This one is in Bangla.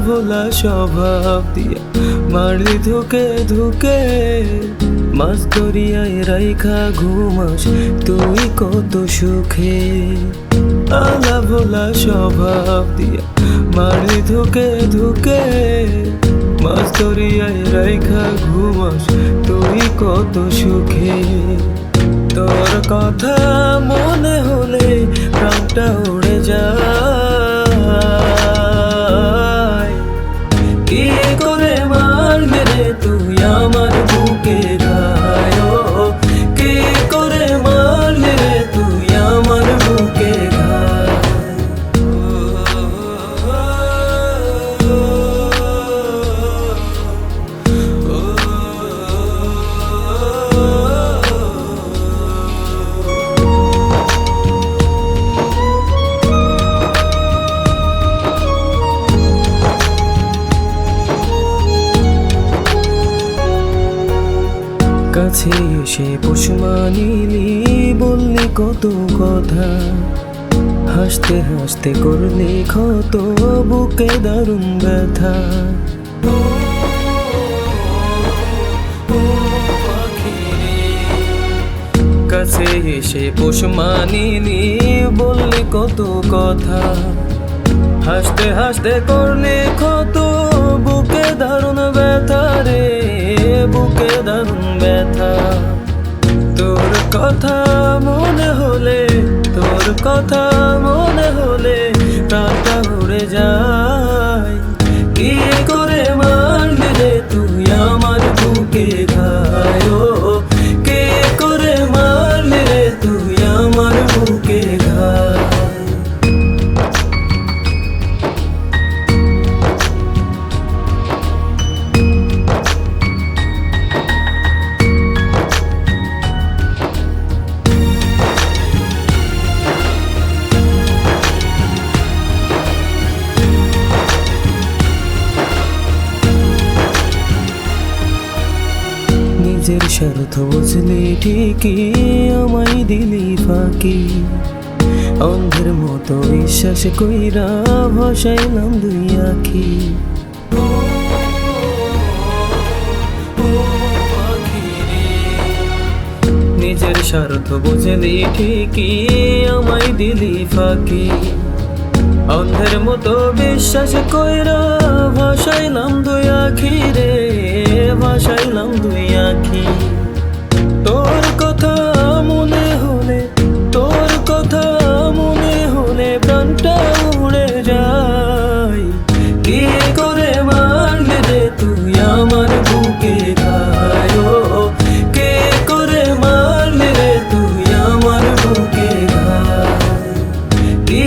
ভোলা স্বভাব দিয়া মারলি ধুকে ধুকে, মাছ দরিয়ায় রাইখা ঘুমাস তুই কত সুখে। আলা ভোলা স্বভাব দিয়া মারলি ধুকে ধুকে, মাছ দরিয়ায় রাইখা ঘুমাস তুই কত সুখে। তোর কথা মনে হলে প্রাণটা উড়ে যায়। কি করে মারলি রে তুই আমার বুকে ঘায়, ও কি করে মারলি রে তুই আমার বুকে ঘায়। কাছে এসে পোষ মানিলি, বললি কত কথা, হাসতে হাসতে করলি ক্ষত, বুকে দারুণ ব্যথা। কাছে এসে পোষ মানিলি, বললি কত কথা, হাসতে হাসতে করলি ক্ষত, বুকে দারুণ ব্যথা রে, বুকে দারুণ ব্যথা। তোর কথা মনে হলে, তোর কথা মনে হলে প্রাণটা উড়ে যায়। কি করে মারলি রে তুই আমার বুকে ঘায়, ও কে করে মারলি রে তুই আমার বুকে ঘায়। নিজের স্বার্থ বুঝলি ঠিকই, আমায় দিলি ফাঁকি, অন্ধের মতো বিশ্বাস কইরা ভাসাইলাম দুই আখি। নিজের স্বার্থ বুঝলি ঠিকই, আমায় দিলি ফাঁকি, অন্ধের মতো বিশ্বাস কইরা ভাসাইলাম দুই আখি রে, ভাসাইলাম দুই আখি। তোর কথা মনে হলে, তোর কথা মনে হলে প্রাণটা উড়ে যায়। কি করে মারলি রে তুই আমার বুকে ঘায়, ও কে করে মারলি রে তুই আমার বুকে ঘায়। কি